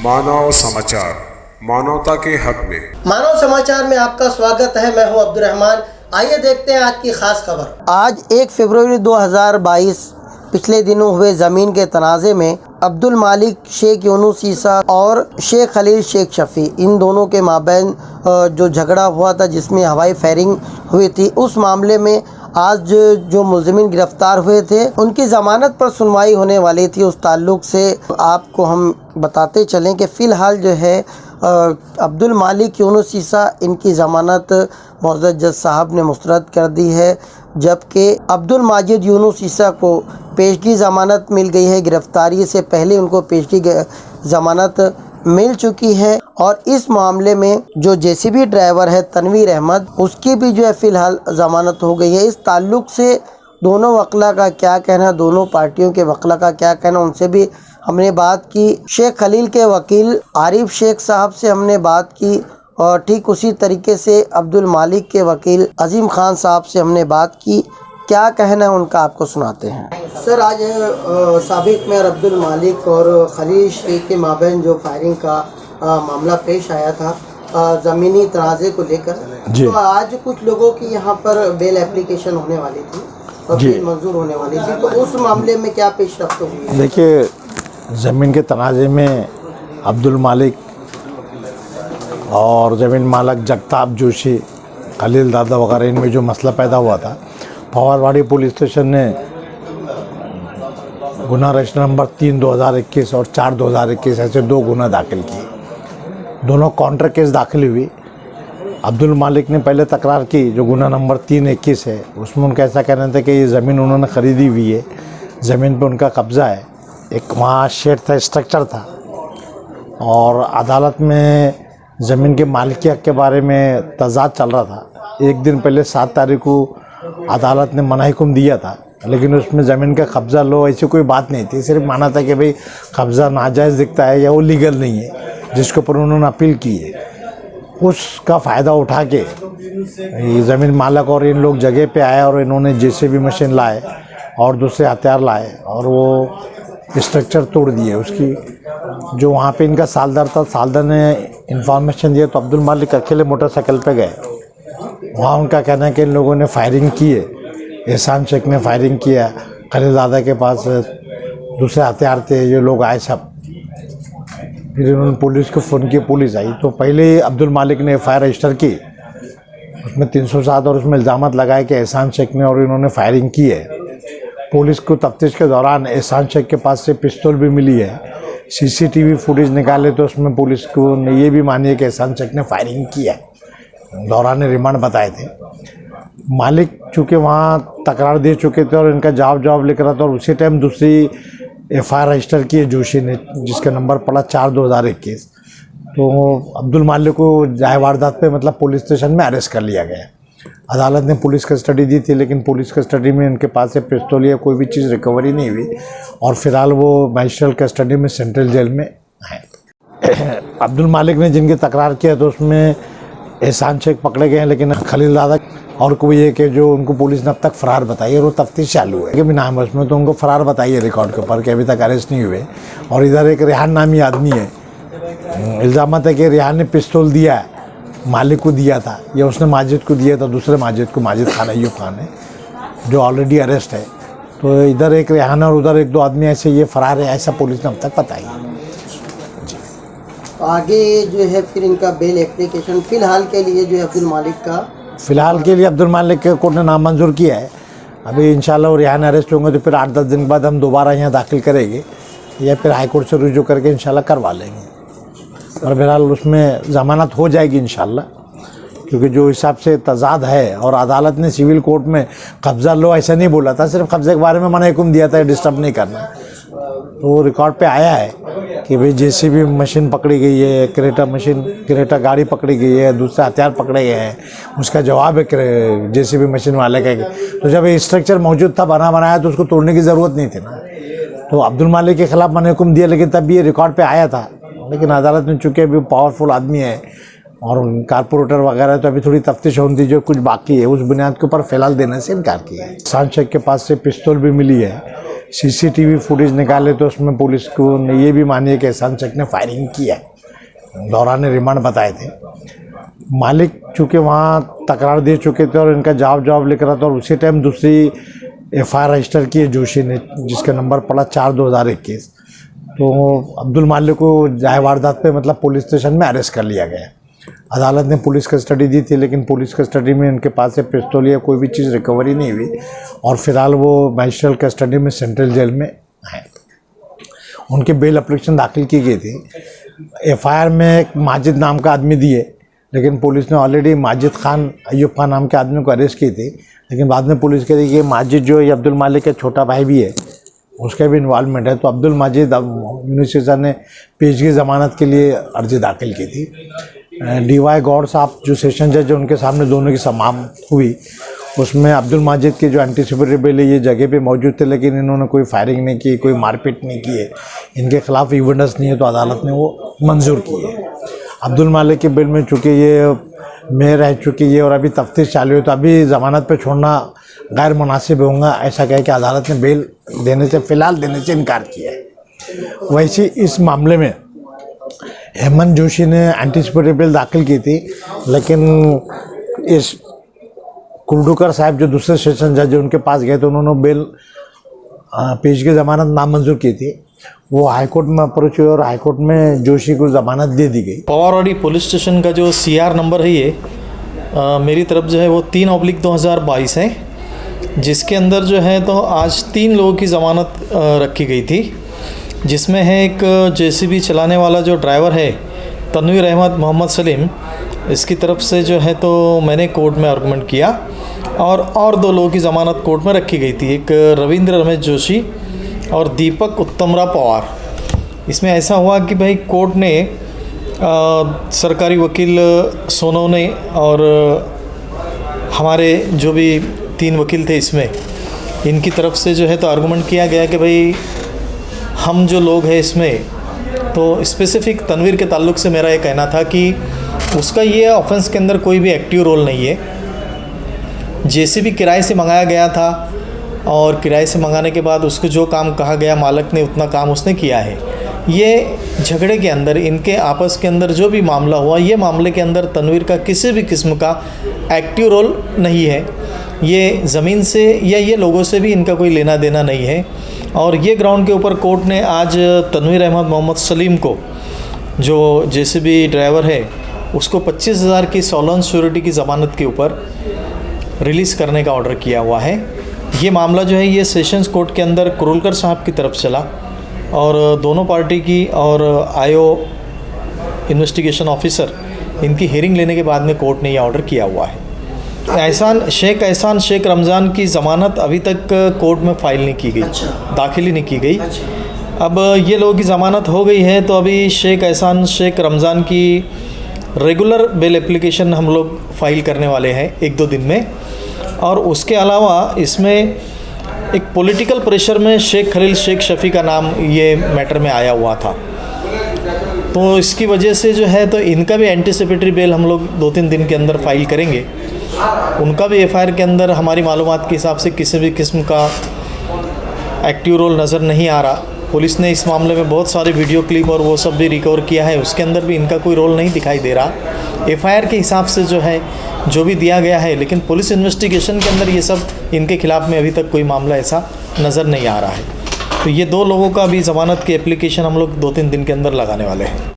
मानव समाचार, मानवता के हक में। मानव समाचार में आपका स्वागत है। मैं हूं अब्दुल रहमान। आइए देखते हैं आज की खास खबर। आज 1 फरवरी 2022 पिछले दिनों हुए ज़मीन के तनाज़े में अब्दुल मालिक शेख यूनुस ईसा और शेख खलील शेख शफ़ी, इन दोनों के माबैन जो झगड़ा हुआ था जिसमें हवाई फायरिंग हुई थी, उस मामले में आज जो मुलज़िमीन गिरफ़्तार हुए थे उनकी ज़मानत पर सुनवाई होने वाली थी। उस ताल्लुक़ से आपको हम बताते चलें कि फ़िलहाल जो है अब्दुल मालिक यूनुस ईसा, इनकी ज़मानत मुअज़्ज़ज़ जज साहब ने मुस्तरद कर दी है, जबकि अब्दुल माजिद यूनुस ईसा को पेशगी ज़मानत मिल गई है। गिरफ़्तारी से पहले उनको पेशगी ज़मानत मिल चुकी है और इस मामले में जो जेसीबी ड्राइवर है तनवीर अहमद, उसकी भी जो है फ़िलहाल ज़मानत हो गई है। इस ताल्लुक़ से दोनों वकला का क्या कहना, दोनों पार्टियों के वकला का क्या कहना, उनसे भी हमने बात की। शेख खलील के वकील आरिफ शेख साहब से हमने बात की और ठीक उसी तरीके से अब्दुल मालिक के वकील अजीम खान साहब से हमने बात की। क्या कहना है उनका आपको सुनाते हैं। सर, आज साबिक मेयर अब्दुल मालिक और खलील शेख के माबैन जो फायरिंग का मामला पेश आया था ज़मीनी तनाज़े को लेकर, तो आज कुछ लोगों की यहाँ पर बेल एप्लीकेशन होने वाली थी और बेल मंजूर होने वाली थी, तो उस मामले में क्या पेशरफ्त हुई? देखिए, ज़मीन के तनाज़े में अब्दुल मालिक और ज़मीन मालक जगताप जोशी, खलील दादा वगैरह, इनमें जो मसला पैदा हुआ था, फवारवाड़ी पुलिस स्टेशन ने गुना रजिस्टर नंबर 3 2021 और 4 2021 ऐसे 2 गुना दाखिल किए। दोनों काउंटर केस दाखिल हुई। अब्दुल मालिक ने पहले तकरार की, जो गुना नंबर 321 है, उसमें उनका ऐसा कहना था कि ये ज़मीन उन्होंने ख़रीदी हुई है, ज़मीन पे उनका कब्ज़ा है, एक वहाँ शेड था, स्ट्रक्चर था, और अदालत में ज़मीन के मालिकियत के बारे में तजाद चल रहा था। एक दिन पहले 7 तारीख को अदालत ने मना हुक्म दिया था, लेकिन उसमें ज़मीन का कब्ज़ा लो ऐसी कोई बात नहीं थी। सिर्फ माना था कि भाई कब्ज़ा नाजायज़ दिखता है या वो लीगल नहीं है, जिसके ऊपर उन्होंने अपील की है। उसका फ़ायदा उठा के ये ज़मीन मालक और इन लोग जगह पे आए और इन्होंने जेसीबी मशीन लाए और दूसरे हथियार लाए और वो स्ट्रक्चर तोड़ दिए। उसकी जो वहाँ पे इनका सालदार था, सालदार ने इंफॉर्मेशन दिया तो अब्दुल मालिक अकेले मोटरसाइकिल पे गए। वहाँ उनका कहना है कि इन लोगों ने फायरिंग की है, एहसान शेख ने फायरिंग किया, खलील दादा के पास दूसरे हथियार थे, ये लोग आए सब। फिर इन्होंने पुलिस को फ़ोन किया, पुलिस आई तो पहले अब्दुल मालिक ने FIR रजिस्टर की, उसमें 307 और उसमें इल्ज़ाम लगाए कि एहसान शेख ने और इन्होंने फायरिंग की है। पुलिस को तफ्तीश के दौरान एहसान शेख के पास से पिस्तौल भी मिली है। CCTV फुटेज निकाले तो उसमें पुलिस को ने ये भी मानी है कि एहसान शेख ने फायरिंग की है। दौरान रिमांड बताए थे। मालिक चूँकि वहाँ तकरार दे चुके थे और इनका जवाब लिख रहा था, और उसी टाइम दूसरी FIR रजिस्टर की है जोशी ने, जिसका नंबर पड़ा 4 2021। तो अब्दुल मालिक को जाए वारदात पे मतलब पुलिस स्टेशन में अरेस्ट कर लिया गया। अदालत ने पुलिस कस्टडी दी थी, लेकिन पुलिस कस्टडी में इनके पास से पिस्तौल या कोई भी चीज़ रिकवरी नहीं हुई और फिलहाल वो मैजिस्ट्रेट कस्टडी में सेंट्रल जेल में है। अब्दुल मालिक ने जिनकी तकरार किया तो उसमें एहसान शेख पकड़े गए हैं, लेकिन खलील दादा और कोई है कि जो उनको पुलिस ने अब तक फ़रार बताई है और वो तफ्तीश चालू है कि भी नाम है उसमें, तो उनको फ़रार बताई है रिकॉर्ड के ऊपर कि अभी तक अरेस्ट नहीं हुए। और इधर एक रेहान नामी आदमी है, इल्ज़ाम है कि रेहान ने पिस्तौल दिया है, मालिक को दिया था या उसने माजिद को दिया था, दूसरे माजिद को, माजिद खान अय्यूब खान है जो ऑलरेडी अरेस्ट है। तो इधर एक रेहान और उधर 1-2 आदमी ऐसे ये फ़रार है, ऐसा पुलिस ने अब तक बताई है। आगे जो है फिर इनका बेल एप्लीकेशन फ़िलहाल के लिए जो है अब्दुल मालिक का, फ़िलहाल के लिए अब्दुल मालिक के कोर्ट ने नामंजूर किया है। अभी इंशाल्लाह रेहान अरेस्ट होंगे तो फिर 8-10 दिन बाद हम दोबारा यहाँ दाखिल करेंगे या फिर हाई कोर्ट से रुजू करके इंशाल्लाह करवा लेंगे, और फिलहाल उसमें ज़मानत हो जाएगी इंशाल्लाह, क्योंकि जो हिसाब से तजाद है। और अदालत ने सिविल कोर्ट में कब्ज़ा लो ऐसा नहीं बोला था, सिर्फ कब्ज़े के बारे में मना हुक्म दिया था, डिस्टर्ब नहीं करना। तो रिकॉर्ड पे आया है कि भाई जेसीबी मशीन पकड़ी गई है, क्रेटा गाड़ी पकड़ी गई है, दूसरे हथियार पकड़े गए हैं। उसका जवाब है जेसीबी मशीन वाले का। तो जब ये स्ट्रक्चर मौजूद था, बनाया तो उसको तोड़ने की ज़रूरत नहीं थी ना। तो अब्दुल मालिक के ख़िलाफ़ मना हुक्म दिया, लेकिन तब ये रिकॉर्ड पे आया था। लेकिन अदालत ने चूँकि अभी पावरफुल आदमी है और कारपोरेटर वगैरह, तो अभी थोड़ी तफ्तीश होनी थी, जो कुछ बाकी है उस बुनियाद के ऊपर फ़िलहाल देने से इनकार किया है। एहसान शेख के पास से पिस्तौल भी मिली है, सीसीटीवी फुटेज निकाले तो उसमें पुलिस को ने ये भी मानी है कि एहसान शेख ने फायरिंग की है, दौरान रिमांड बताए थे। मालिक चूँकि वहाँ तकरार दे चुके थे और इनका जवाब लिख रहा था, और उसी टाइम दूसरी एफआईआर रजिस्टर की है जोशी ने, जिसका नंबर पड़ा 4/2021। तो अब्दुल मालिक को जाए वारदात पे मतलब पुलिस स्टेशन में अरेस्ट कर लिया गया। अदालत ने पुलिस कस्टडी दी थी, लेकिन पुलिस कस्टडी में उनके पास से पिस्तौल या कोई भी चीज़ रिकवरी नहीं हुई, और फिलहाल वो मैजिस्ट्रेट कस्टडी में सेंट्रल जेल में हैं। उनकी बेल एप्लीकेशन दाखिल की गई थी। एफआईआर में एक माजिद नाम का आदमी दिए, लेकिन पुलिस ने ऑलरेडी माजिद खान अयूब खान नाम के आदमी को अरेस्ट की थी, लेकिन बाद में पुलिस कह रही कि माजिद जो ये अब्दुल मालिक का छोटा भाई भी है, उसका भी इन्वॉल्वमेंट है। तो अब्दुल माजिद यूनिवर्सिटी ने पेशगी ज़मानत के लिए अर्जी दाखिल की थी। डीवाई गौड़ साहब जो सेशन जज है, उनके सामने दोनों की समाअत हुई। उसमें अब्दुल माजिद की जो एंटीसिपेटरी बेल है, ये जगह पे मौजूद थे, लेकिन इन्होंने कोई फायरिंग नहीं की, कोई मारपीट नहीं की है, इनके खिलाफ एविडेंस नहीं है, तो अदालत ने वो मंजूर की है। अब्दुल मालिक के बेल में चूँकि ये में रह चुकी है और अभी तफ्तीश चालू है, तो अभी ज़मानत पे छोड़ना गैर मुनासिब होगा, ऐसा कह के अदालत ने बेल फ़िलहाल देने से इनकार किया है। वैसे इस मामले में हेमंत जोशी ने एंटीसिपेटरी बेल दाखिल की थी, लेकिन इस कुर्डुकर साहब जो दूसरे सेशन जज उनके पास गए तो उन्होंने बेल पेशगी ज़मानत नामंजूर की थी। वो हाईकोर्ट में अप्रोच हुए और हाईकोर्ट में जोशी को ज़मानत दे दी गई। पवारवाड़ी पुलिस स्टेशन का जो सीआर नंबर है ये मेरी तरफ जो है वो 3/2022 है, जिसके अंदर जो है तो आज 3 लोगों की ज़मानत रखी गई थी, जिसमें है एक जेसीबी चलाने वाला जो ड्राइवर है तनवीर अहमद मोहम्मद सलीम, इसकी तरफ से जो है तो मैंने कोर्ट में आर्गूमेंट किया, और 2 लोगों की ज़मानत कोर्ट में रखी गई थी, एक रविंद्र रमेश जोशी और दीपक उत्तमराव पवार। इसमें ऐसा हुआ कि भाई कोर्ट ने सरकारी वकील सोनवने और हमारे जो भी 3 वकील थे इसमें, इनकी तरफ से जो है तो आर्गूमेंट किया गया कि भाई हम जो लोग हैं इसमें, तो स्पेसिफिक तनवीर के ताल्लुक से मेरा ये कहना था कि उसका ये ऑफेंस के अंदर कोई भी एक्टिव रोल नहीं है। जेसीबी किराए से मंगाया गया था, और किराए से मंगाने के बाद उसको जो काम कहा गया मालिक ने उतना काम उसने किया है। ये झगड़े के अंदर इनके आपस के अंदर जो भी मामला हुआ, ये मामले के अंदर तनवीर का किसी भी किस्म का एक्टिव रोल नहीं है। ये ज़मीन से या ये लोगों से भी इनका कोई लेना देना नहीं है। और ये ग्राउंड के ऊपर कोर्ट ने आज तनवीर अहमद मोहम्मद सलीम को, जो जेसीबी ड्राइवर है, उसको 25,000 की सोलन श्योरिटी की ज़मानत के ऊपर रिलीज़ करने का ऑर्डर किया हुआ है। ये मामला जो है ये सेशंस कोर्ट के अंदर कुरुलकर साहब की तरफ चला, और दोनों पार्टी की और आईओ इन्वेस्टिगेशन ऑफिसर इनकी हियरिंग लेने के बाद में कोर्ट ने ये ऑर्डर किया हुआ है। एहसान शेख रमज़ान की ज़मानत अभी तक कोर्ट में फ़ाइल नहीं की गई, दाखिल ही नहीं की गई। अब ये लोगों की ज़मानत हो गई है, तो अभी एहसान शेख रमज़ान की रेगुलर बेल एप्लीकेशन हम लोग फ़ाइल करने वाले हैं 1-2 दिन में। और उसके अलावा इसमें एक पॉलिटिकल प्रेशर में शेख खलील शेख शफ़ी का नाम ये मैटर में आया हुआ था, तो इसकी वजह से जो है तो इनका भी एंटीसिपेटरी बेल हम लोग 2-3 दिन के अंदर फ़ाइल करेंगे। उनका भी एफआईआर के अंदर हमारी मालूमात के हिसाब से किसी भी किस्म का एक्टिव रोल नज़र नहीं आ रहा। पुलिस ने इस मामले में बहुत सारे वीडियो क्लिप और वो सब भी रिकवर किया है, उसके अंदर भी इनका कोई रोल नहीं दिखाई दे रहा। एफआईआर के हिसाब से जो है जो भी दिया गया है, लेकिन पुलिस इन्वेस्टिगेशन के अंदर ये सब इनके खिलाफ़ में अभी तक कोई मामला ऐसा नज़र नहीं आ रहा है। तो ये 2 लोगों का भी ज़मानत की एप्लीकेशन हम लोग 2-3 दिन के अंदर लगाने वाले हैं।